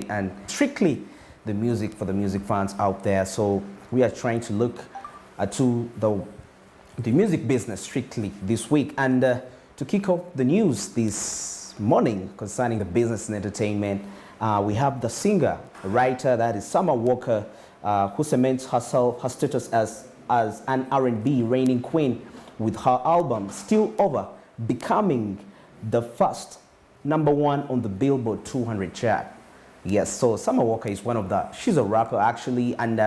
and strictly the music for the music fans out there. So we are trying to look to the music business strictly this week, and to kick off the news this morning concerning the business and entertainment, we have the singer, writer, that is Summer Walker, who cements her status as an R&B reigning queen with her album Still Over becoming the first #1 on the Billboard 200 chart. Yes, so Summer Walker is she's a rapper actually, and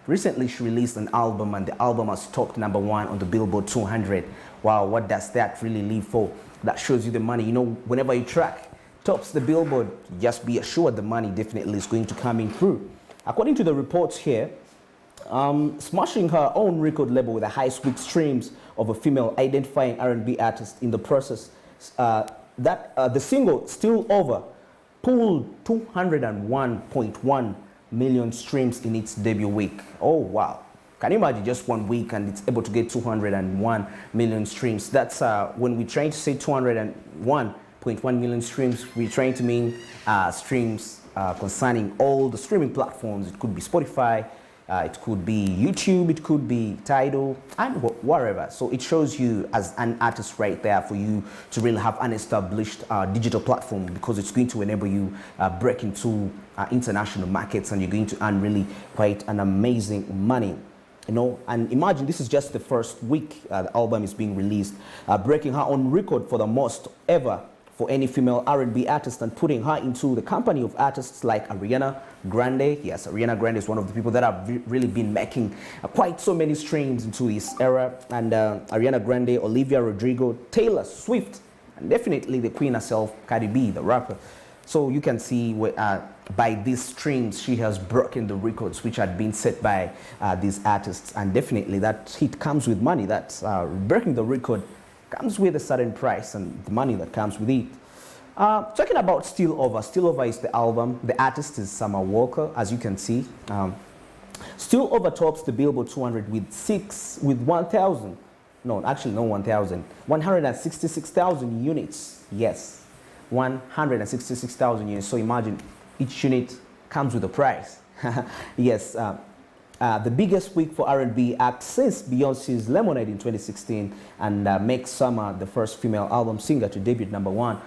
recently she released an album, and the album has topped #1 on the Billboard 200. Wow, what does that really live for? That shows you the money. You know, whenever your track tops the Billboard, just be assured the money definitely is going to come in through. According to the reports here, smashing her own record label with the highest week streams of a female identifying R&B artist in the process, the single Still Over pulled 201.1 million streams in its debut week. Oh wow, can you imagine just 1 week and it's able to get 201 million streams? That's when we're trying to say 201.1 million streams, we're trying to mean streams concerning all the streaming platforms. It could be Spotify, it could be YouTube, it could be Tidal, and whatever. So it shows you as an artist right there for you to really have an established digital platform, because it's going to enable you break into international markets, and you're going to earn really quite an amazing money. You know, and imagine this is just the first week the album is being released, breaking her own record for the most ever for any female R&B artist, and putting her into the company of artists like Ariana Grande. Yes, Ariana Grande is one of the people that have really been making quite so many streams into this era. And Ariana Grande, Olivia Rodrigo, Taylor Swift, and definitely the queen herself, Cardi B, the rapper. So you can see by these streams, she has broken the records which had been set by these artists. And definitely that hit comes with money. That breaking the record comes with a certain price and the money that comes with it. Talking about Still Over is the album. The artist is Summer Walker, as you can see. Still Over tops the Billboard 200 with 166,000 units. Yes, 166,000 units. So imagine each unit comes with a price. Yes. The biggest week for R&B act since Beyonce's Lemonade in 2016, and makes Summer the first female album singer to debut #1.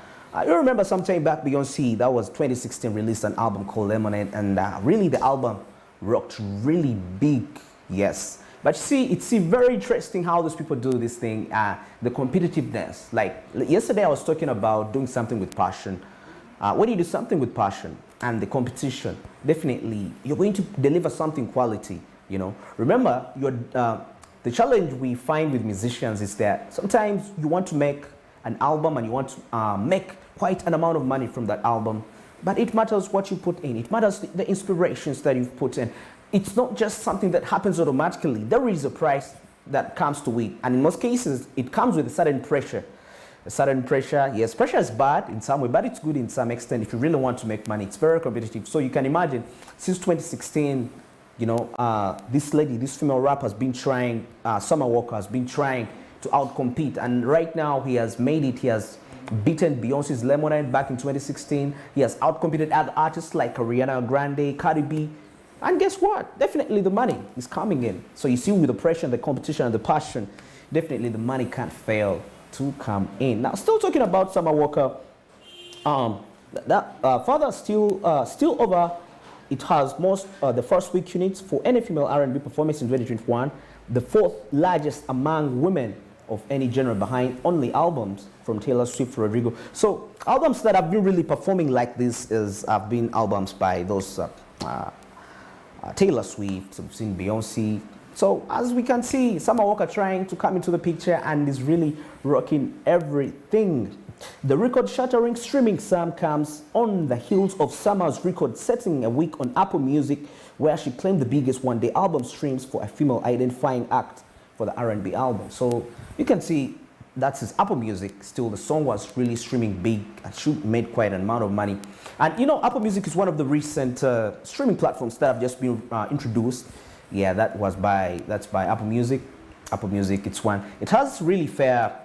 You remember sometime back, Beyonce, that was 2016, released an album called Lemonade, and really the album rocked really big, yes. But see, it's very interesting how those people do this thing, the competitiveness. Like yesterday I was talking about doing something with passion. When you do something with passion and the competition, definitely you're going to deliver something quality, you know. Remember, the challenge we find with musicians is that sometimes you want to make an album and you want to make quite an amount of money from that album, but it matters what you put in. It matters the inspirations that you've put in. It's not just something that happens automatically. There is a price that comes to it, and in most cases it comes with a certain pressure. A certain pressure. Yes, pressure is bad in some way, but it's good in some extent. If you really want to make money, it's very competitive. So you can imagine, since 2016, you know, this female rapper has been trying, Summer Walker has been trying to outcompete, and right now he has made it. He has beaten Beyonce's Lemonade back in 2016. He has outcompeted other artists like Ariana Grande, Cardi B, and guess what? Definitely the money is coming in. So you see, with the pressure, the competition, and the passion, definitely the money can't fail to come in. Now, still talking about Summer Walker, further Still Over, it has the first week units for any female R&B performance in 2021, the 4th largest among women of any genre, behind only albums from Taylor Swift, Rodrigo. So albums that have been really performing like this have been albums by those Taylor Swift, we've seen Beyonce. So as we can see, Summer Walker trying to come into the picture and is really rocking everything. The record-shattering streaming slam comes on the heels of Summer's record-setting a week on Apple Music, where she claimed the biggest one-day album streams for a female identifying act for the R&B album. So you can see that's his Apple Music. Still, the song was really streaming big and she made quite an amount of money. And you know, Apple Music is one of the recent streaming platforms that have just been introduced. Yeah, that's by Apple Music. Apple Music, it's one. It has really fair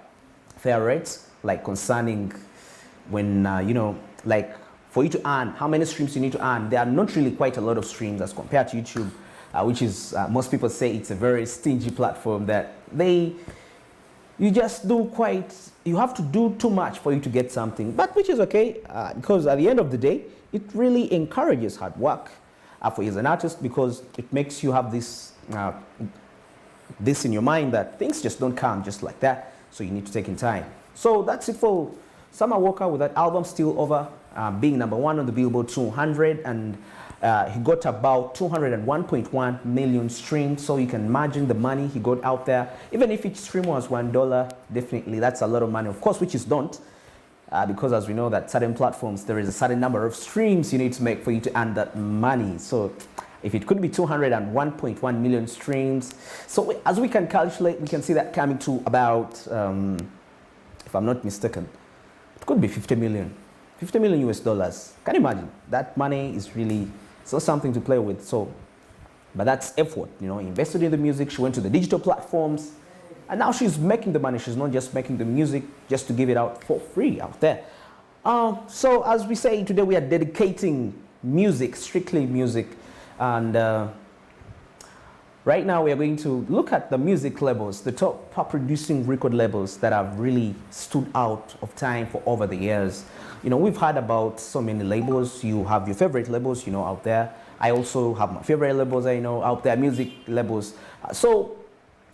rates, like concerning when you know, like for you to earn, how many streams you need to earn, there are not really quite a lot of streams as compared to YouTube, which is, most people say it's a very stingy platform that you just you have to do too much for you to get something, but which is okay, because at the end of the day, it really encourages hard work for you as an artist, because it makes you have this in your mind that things just don't come just like that, so you need to take in time. So that's it for Summer Walker with that album Still Over, being #1 on the Billboard 200, and he got about 201.1 million streams, so you can imagine the money he got out there. Even if each stream was $1, definitely that's a lot of money, of course, which is don't, because as we know that certain platforms, there is a certain number of streams you need to make for you to earn that money. So if it could be 201.1 million streams, so as we can calculate, we can see that coming to about, if I'm not mistaken, it could be 50 million US dollars. Can you imagine? That money is really, it's not something to play with. So, but that's effort, you know, invested in the music. She went to the digital platforms, and now she's making the money. She's not just making the music just to give it out for free out there. So as we say, today we are dedicating music, strictly music. And right now we are going to look at the music labels, the top producing record labels that have really stood out of time for over the years. You know, we've heard about so many labels. You have your favorite labels, you know, out there. I also have my favorite labels, I know, out there, music labels.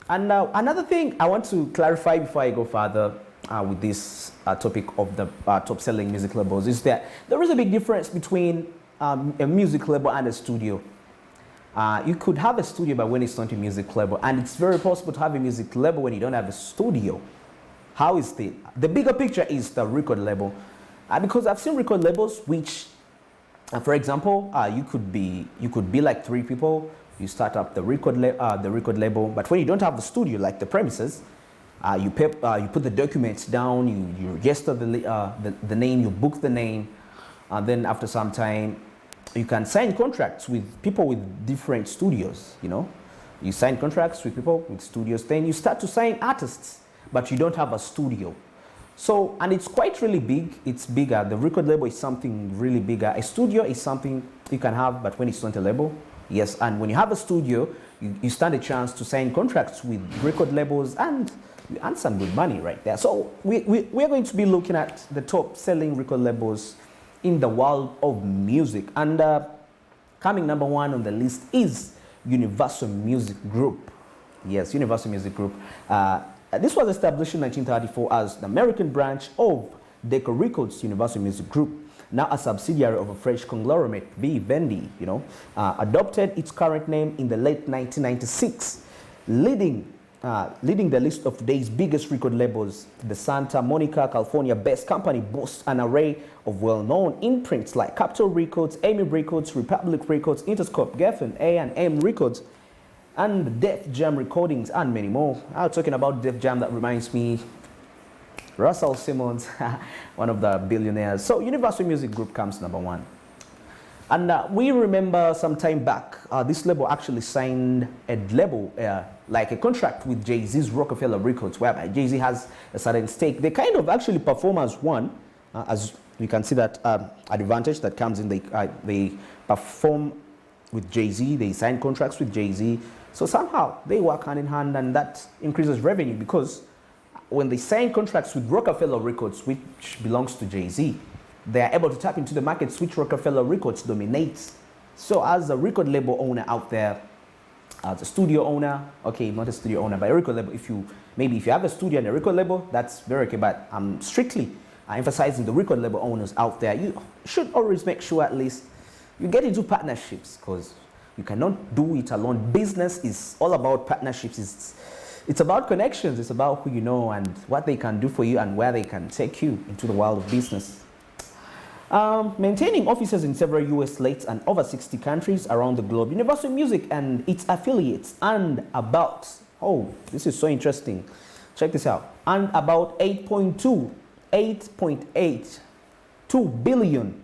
Another thing I want to clarify before I go further with this topic of the top selling music labels is that there is a big difference between a music label and a studio. You could have a studio, but when it's not a music label, and it's very possible to have a music label when you don't have a studio. How is the bigger picture is the record label, because I've seen record labels which, for example, you could be like 3 people. You start up the record label, but when you don't have the studio, like the premises, you put the documents down, you register the name, you book the name, and then after some time, you can sign contracts with people with different studios, you know. You sign contracts with people with studios, then you start to sign artists, but you don't have a studio. So, and it's quite really big, it's bigger. The record label is something really bigger. A studio is something you can have, but when it's not a label, yes. And when you have a studio, you stand a chance to sign contracts with record labels, and you earn some good money right there. So we're going to be looking at the top selling record labels in the world of music, and coming #1 on the list is Universal Music Group. Yes, Universal Music Group. This was established in 1934 as the American branch of Decca Records Universal Music Group, now a subsidiary of a French conglomerate, Vivendi, you know, adopted its current name in the late 1996, leading the list of today's biggest record labels. The Santa Monica, California-based company boasts an array of well-known imprints like Capitol Records, EMI Records, Republic Records, Interscope, Geffen, A&M Records, and Def Jam Recordings, and many more. Talking about Def Jam, that reminds me, Russell Simmons, one of the billionaires. So Universal Music Group comes #1. And we remember some time back, this label actually signed like a contract with Jay-Z's Rockefeller Records, whereby Jay-Z has a certain stake. They kind of actually perform as one, as we can see that advantage that comes in. They perform with Jay-Z, they sign contracts with Jay-Z. So somehow they work hand in hand, and that increases revenue, because when they sign contracts with Rockefeller Records, which belongs to Jay-Z, they are able to tap into the markets which Rockefeller Records dominates. So as a record label owner out there, as a studio owner, okay, not a studio owner, but a record label, if you have a studio and a record label, that's very okay, but I'm strictly emphasizing the record label owners out there. You should always make sure at least you get into partnerships, because you cannot do it alone. Business is all about partnerships. It's about connections. It's about who you know and what they can do for you and where they can take you into the world of business. Maintaining offices in several US states and over 60 countries around the globe, Universal Music and its affiliates earned about, oh, this is so interesting, check this out, earned about 8.82 billion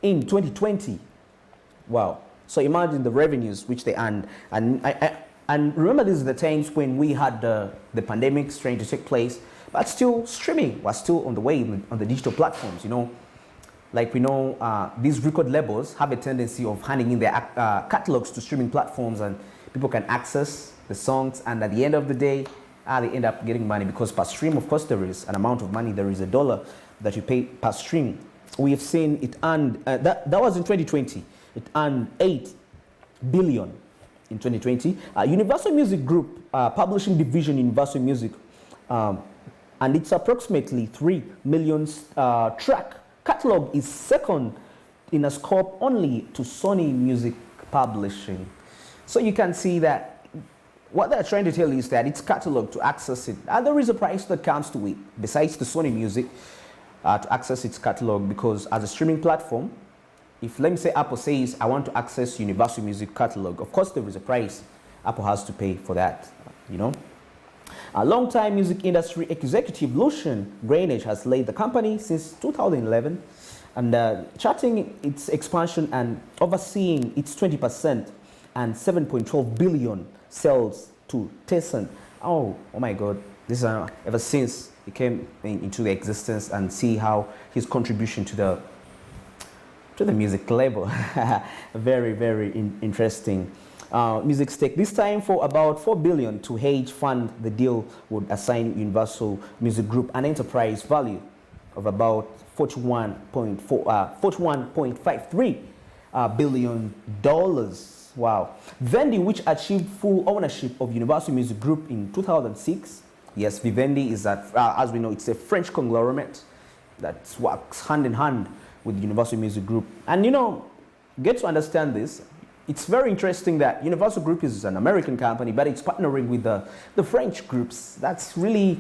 in 2020. Wow. So imagine the revenues which they earned. And remember, these are the times when we had the pandemic trying to take place, but still streaming was still on the way on the digital platforms, you know. Like we know, these record labels have a tendency of handing in their catalogs to streaming platforms, and people can access the songs, and at the end of the day, they end up getting money because per stream, of course, there is an amount of money. There is $1 that you pay per stream. We have seen it earned, that was in 2020, it earned 8 billion in 2020. Universal Music Group, publishing division, Universal Music, and it's approximately 3 million track catalog, is second in a scope only to Sony Music Publishing. So you can see that what they're trying to tell you is that it's catalog to access it. And there is a price that comes to it, besides the Sony Music, to access its catalog, because as a streaming platform, if let me say Apple says, I want to access Universal Music catalog, of course there is a price Apple has to pay for that, you know. A long-time music industry executive, Lucian Grainage, has led the company since 2011 and charting its expansion and overseeing its 20% and 7.12 billion sales to Tencent. Oh my God, this is ever since he came into the existence, and see how his contribution to the music label. Very, very interesting. Music stake this time for about 4 billion to hedge fund. The deal would assign Universal Music Group an enterprise value of about 41.53 billion dollars. Wow. Vivendi, which achieved full ownership of Universal Music Group in 2006. Yes, Vivendi is as we know, it's a French conglomerate that works hand in hand with Universal Music Group. And you know, get to understand this. It's very interesting that Universal Group is an American company, but it's partnering with the French groups. That's really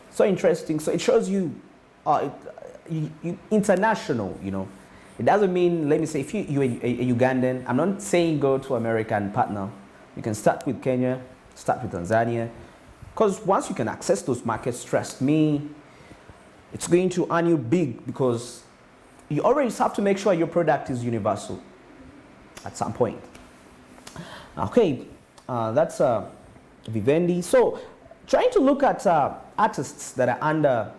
so interesting. So it shows you, international, you know. It doesn't mean, let me say, if you're a Ugandan, I'm not saying go to America and partner. You can start with Kenya, start with Tanzania. Because once you can access those markets, trust me, it's going to earn you big, because you always have to make sure your product is universal at some point. Okay, that's Vivendi. So trying to look at artists that are under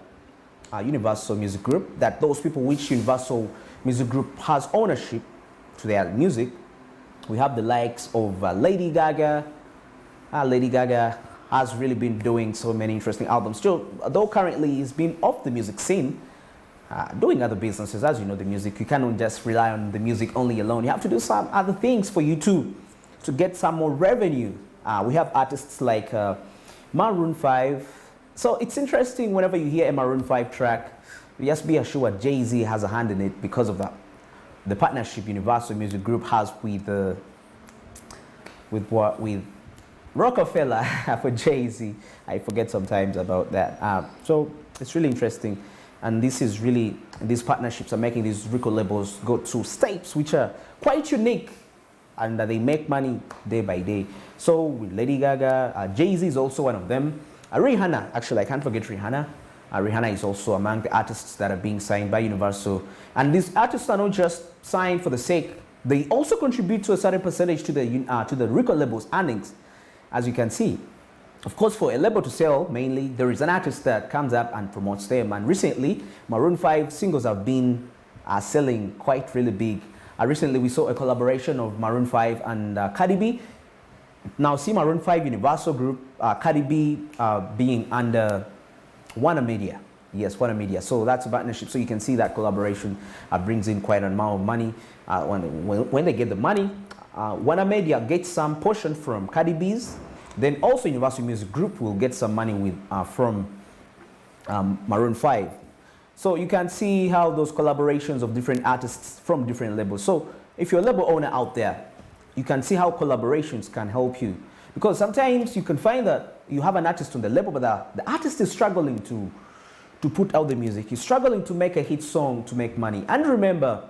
Universal Music Group, that those people which Universal Music Group has ownership to their music. We have the likes of Lady Gaga. Lady Gaga has really been doing so many interesting albums. Still, though currently he's been off the music scene, doing other businesses. As you know, the music, you cannot just rely on the music only alone. You have to do some other things for you to get some more revenue. We have artists like Maroon 5. So it's interesting whenever you hear a Maroon 5 track, just be assured Jay-Z has a hand in it because of the partnership Universal Music Group has with Rockefeller for Jay-Z. I forget sometimes about that. So it's really interesting. And this is really, these partnerships are making these record labels go to steps which are quite unique, and they make money day by day. So with Lady Gaga, Jay-Z is also one of them. Rihanna, actually I can't forget Rihanna. Rihanna is also among the artists that are being signed by Universal. And these artists are not just signed for the sake, they also contribute to a certain percentage to the record label's earnings, as you can see. Of course, for a label to sell, mainly, there is an artist that comes up and promotes them. And recently, Maroon 5 singles have been selling quite really big. Recently, we saw a collaboration of Maroon 5 and Cardi B. Now, see Maroon 5 Universal Group, Cardi B being under Warner Media. Yes, Warner Media. So that's a partnership. So you can see that collaboration brings in quite an amount of money. When they get the money, Warner Media gets some portion from Cardi B's. Then also Universal Music Group will get some money from Maroon 5. So you can see how those collaborations of different artists from different labels. So if you're a label owner out there, you can see how collaborations can help you. Because sometimes you can find that you have an artist on the label, but the artist is struggling to put out the music. He's struggling to make a hit song to make money. And remember,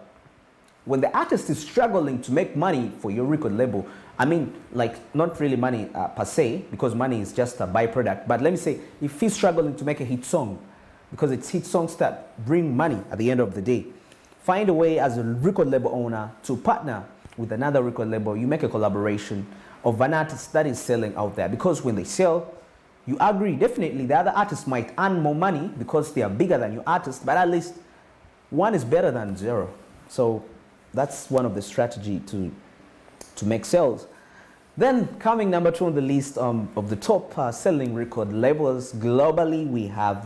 when the artist is struggling to make money for your record label, I mean, like, not really money per se, because money is just a byproduct. But let me say, if he's struggling to make a hit song, because it's hit songs that bring money at the end of the day, find a way as a record label owner to partner with another record label. You make a collaboration of an artist that is selling out there, because when they sell, you agree, definitely the other artist might earn more money because they are bigger than your artist, but at least one is better than zero. So that's one of the strategy to make sales. Then coming number 2 on the list of the top selling record labels globally, we have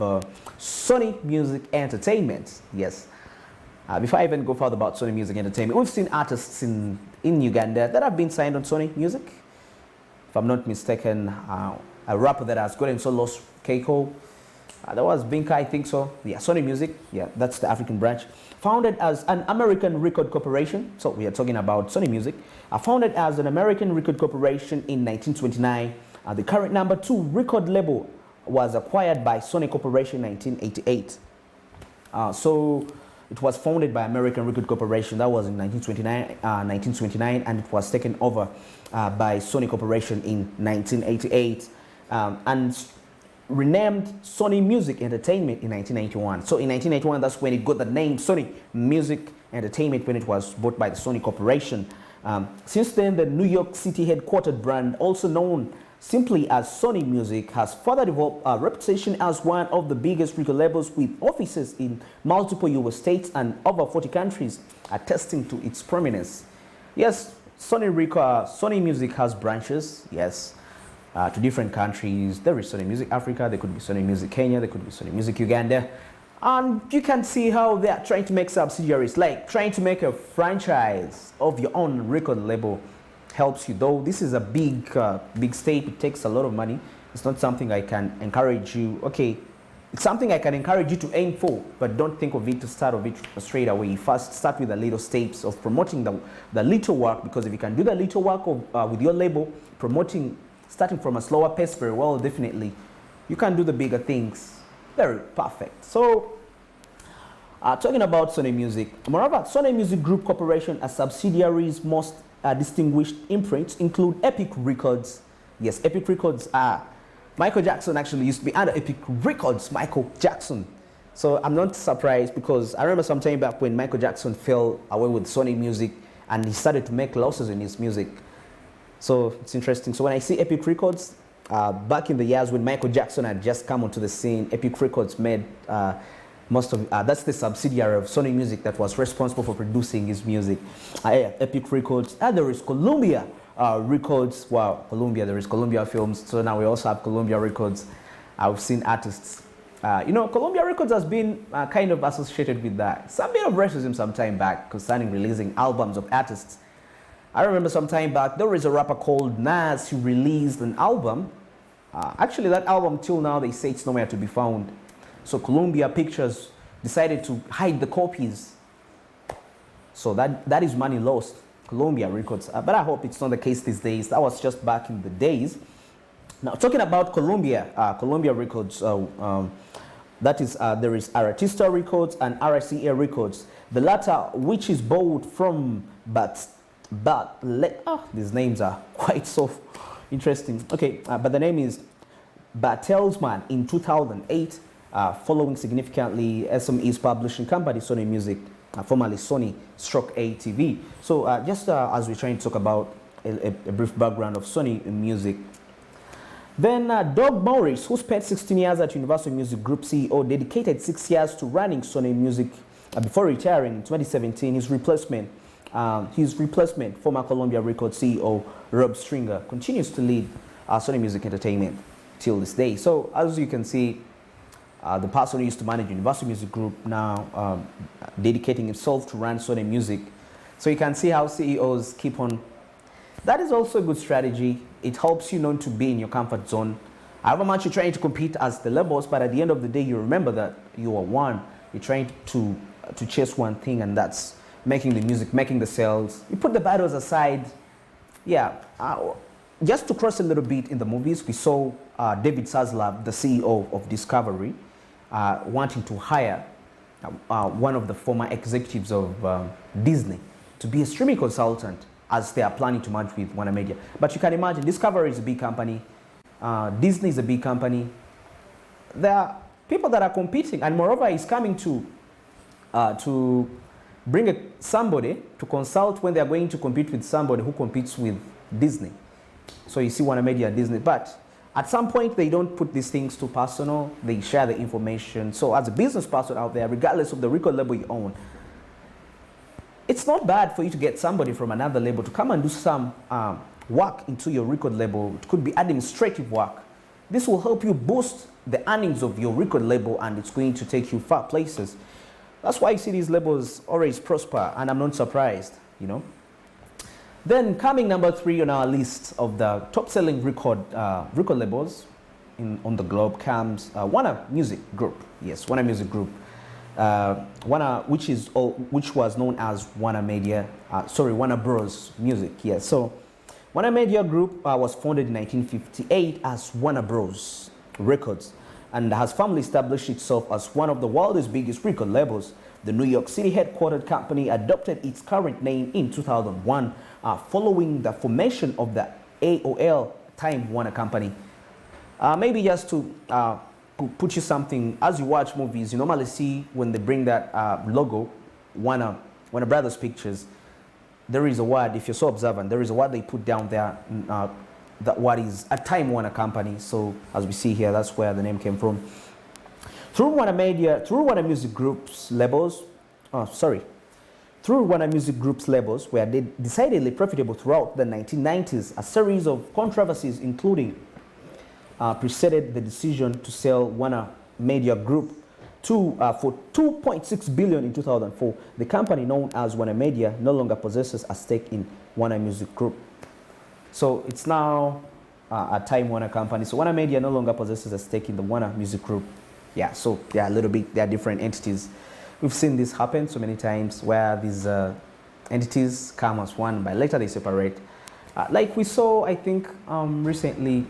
Sony Music Entertainment. Yes. Before I even go further about Sony Music Entertainment, we've seen artists in Uganda that have been signed on Sony Music. If I'm not mistaken, a rapper that has gotten solos, Keiko. That was Binka, I think so. Yeah, Sony Music. Yeah, that's the African branch. Founded as an American record corporation. So we are talking about Sony Music. Founded as an American record corporation in 1929. The current number 2 record label was acquired by Sony Corporation in 1988. So it was founded by American Record Corporation. That was in 1929, and it was taken over by Sony Corporation in 1988. And renamed Sony Music Entertainment in 1991. So in 1991, that's when it got the name Sony Music Entertainment, when it was bought by the Sony Corporation. Since then, the New York City headquartered brand, also known simply as Sony Music, has further developed a reputation as one of the biggest record labels with offices in multiple US states and over 40 countries, attesting to its prominence. Yes, Sony Music has branches, yes, to different countries. There is Sony Music Africa, there could be Sony Music Kenya, there could be Sony Music Uganda. And you can see how they are trying to make subsidiaries, like trying to make a franchise of your own record label helps you. Though this is a big step, it takes a lot of money. It's not something I can encourage you. Okay, it's something I can encourage you to aim for, but don't think of it to start of it straight away. First, start with the little steps of promoting the little work, because if you can do the little work of, with your label, starting from a slower pace very well, definitely, you can do the bigger things. Very perfect. So, talking about Sony Music, moreover, Sony Music Group Corporation, a subsidiary's most distinguished imprints include Epic Records. Yes, Epic Records. Michael Jackson actually used to be under Epic Records, Michael Jackson. So I'm not surprised, because I remember some time back when Michael Jackson fell away with Sony Music and he started to make losses in his music. So it's interesting. So when I see Epic Records, back in the years when Michael Jackson had just come onto the scene, Epic Records made most of that's the subsidiary of Sony Music that was responsible for producing his music. Epic Records. There is Columbia Records. Wow, Columbia. There is Columbia Films. So now we also have Columbia Records. I've seen artists. Columbia Records has been kind of associated with some bit of racism some time back concerning releasing albums of artists. I remember some time back, there was a rapper called Nas who released an album. Actually, that album, till now, they say it's nowhere to be found. So Columbia Pictures decided to hide the copies. So that is money lost, Columbia Records. But I hope it's not the case these days. That was just back in the days. Now, talking about Columbia Records, that is, there is Artista Records and RCA Records. The latter, which is bought from these names are quite so interesting. Okay, but the name is Bertelsmann in 2008, following significantly SME's publishing company, Sony Music, formerly Sony ATV. So just as we're trying to talk about a brief background of Sony Music. Then Doug Morris, who spent 16 years at Universal Music Group CEO, dedicated 6 years to running Sony Music before retiring in 2017. His replacement, former Columbia Records CEO Rob Stringer, continues to lead Sony Music Entertainment till this day. So as you can see, the person who used to manage Universal Music Group now dedicating himself to run Sony Music. So you can see how CEOs keep on. That is also a good strategy. It helps you not to be in your comfort zone. However much you're trying to compete as the labels, but at the end of the day, you remember that you are one. You're trying to chase one thing, and that's making the music, making the sales. You put the battles aside. Yeah, just to cross a little bit in the movies, we saw David Zaslav, the CEO of Discovery, wanting to hire one of the former executives of Disney to be a streaming consultant, as they are planning to merge with Warner Media. But you can imagine, Discovery is a big company, Disney is a big company. There are people that are competing, and moreover, he's coming to bring somebody to consult when they are going to compete with somebody who competes with Disney. So you see Warner Media, Disney. But At some point, they don't put these things too personal. They share the information. So as a business person out there, regardless of the record label you own, it's not bad for you to get somebody from another label to come and do some work into your record label. It could be administrative work. This will help you boost the earnings of your record label, and it's going to take you far places. That's why you see these labels always prosper, and I'm not surprised, you know. Then coming number 3 on our list of the top-selling record labels on the globe comes Warner Music Group. Yes, Warner Music Group. Which was known as Warner Bros. Music. Yes, so Warner Media Group was founded in 1958 as Warner Bros. Records, and has firmly established itself as one of the world's biggest record labels. The New York City headquartered company adopted its current name in 2001, following the formation of the AOL Time Warner Company. Maybe just to put you something, as you watch movies, you normally see when they bring that logo, Warner Brothers Pictures, there is a word, if you're so observant, there is a word they put down there, that what is a Time Warner Company. So as we see here, that's where the name came from. Through Warner Music Group's labels, were decidedly profitable throughout the 1990s. A series of controversies, including preceded the decision to sell Warner Media Group for $2.6 billion in 2004. The company known as Warner Media no longer possesses a stake in Warner Music Group. So it's now a Time Warner Company. So Warner Media no longer possesses a stake in the Warner Music Group. Yeah, so they are different entities. We've seen this happen so many times where these entities come as one, but later they separate. Like we saw, I think, recently,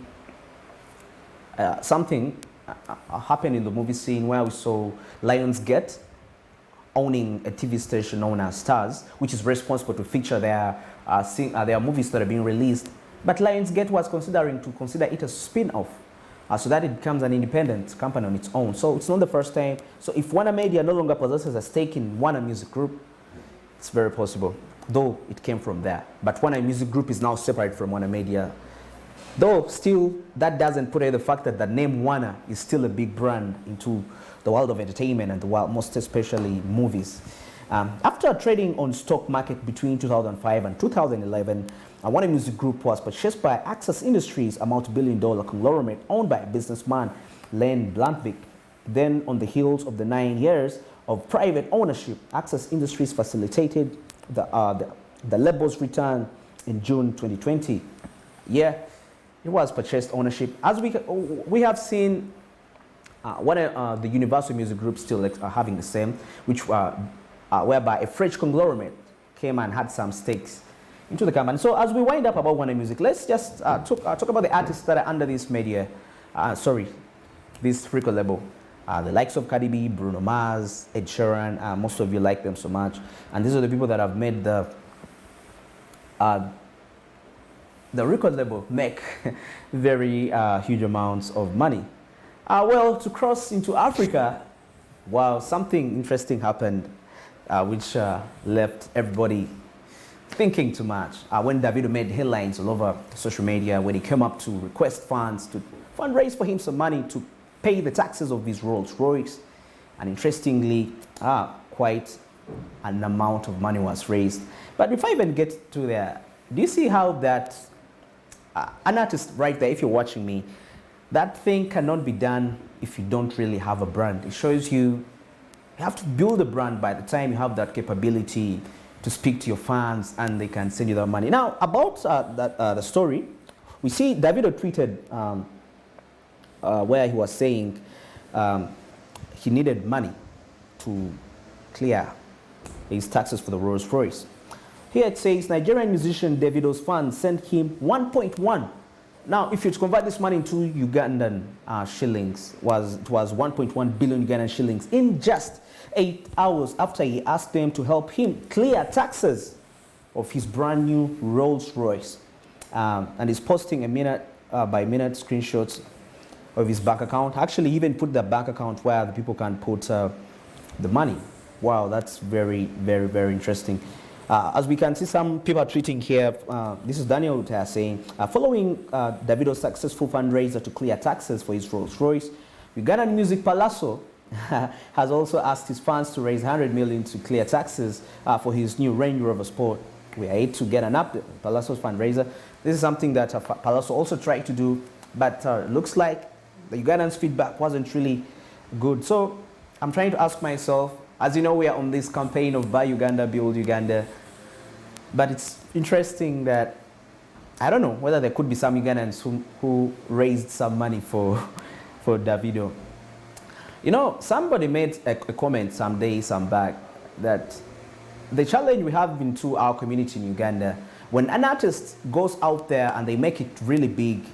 something happened in the movie scene where we saw Lionsgate owning a TV station known as Stars, which is responsible to feature their movies that are being released. But Lionsgate was considering it a spin-off, so that it becomes an independent company on its own. So it's not the first time. So if Warner Media no longer possesses a stake in Warner Music Group, it's very possible, though it came from there. But Warner Music Group is now separate from Warner Media. Though still, that doesn't put away the fact that the name Warner is still a big brand into the world of entertainment and the world, most especially movies. After trading on stock market between 2005 and 2011, Warner Music Group was purchased by Access Industries, a multi-billion-dollar conglomerate owned by businessman Len Blantvik. Then, on the heels of the 9 years of private ownership, Access Industries facilitated the label's return in June 2020. Yeah, it was purchased ownership. As we have seen, the Universal Music Group still having the same, which whereby a French conglomerate came and had some stakes into the company. So as we wind up about Warner Music, let's just talk about the artists that are under this this record label. The likes of Cardi B, Bruno Mars, Ed Sheeran, most of you like them so much. And these are the people that have made the record label make very huge amounts of money. Well, to cross into Africa, wow, something interesting happened, which left everybody thinking too much. When Davido made headlines all over social media, when he came up to request funds to fundraise for him some money to pay the taxes of his Rolls Royce, and interestingly, quite an amount of money was raised. But before I even get to there, do you see how that an artist right there, if you're watching me, that thing cannot be done if you don't really have a brand. It shows you have to build a brand by the time you have that capability to speak to your fans and they can send you the money. Now, about the story, we see Davido tweeted where he was saying he needed money to clear his taxes for the Rolls Royce. Here it says, Nigerian musician Davido's fans sent him 1.1. Now, if you convert this money into Ugandan shillings, it was 1.1 billion Ugandan shillings in just 8 hours after he asked them to help him clear taxes of his brand new Rolls Royce. And he's posting a minute by minute screenshots of his bank account. Actually, he even put the bank account where the people can put the money. Wow, that's very, very, very interesting. As we can see, some people are tweeting here. This is Daniel saying, following Davido's successful fundraiser to clear taxes for his Rolls Royce, Ugandan Music Palazzo has also asked his fans to raise 100 million to clear taxes for his new Range Rover Sport. We are yet to get an update on Palazzo's fundraiser. This is something that Palazzo also tried to do, but looks like the Ugandans' feedback wasn't really good. So I'm trying to ask myself, as you know, we are on this campaign of Buy Uganda, Build Uganda. But it's interesting that, I don't know whether there could be some Ugandans who raised some money for Davido. You know, somebody made a comment some back that the challenge we have into our community in Uganda, when an artist goes out there and they make it really big,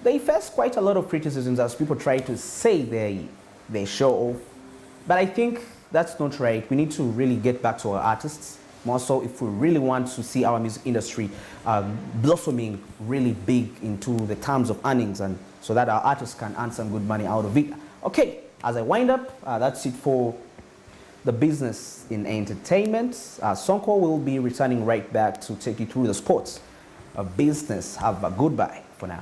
they face quite a lot of criticisms as people try to say they show off. But I think that's not right. We need to really get back to our artists, more so if we really want to see our music industry blossoming really big into the terms of earnings, and so that our artists can earn some good money out of it. Okay, as I wind up, that's it for the business in entertainment. Sonko will be returning right back to take you through the sports of business. Have a goodbye for now.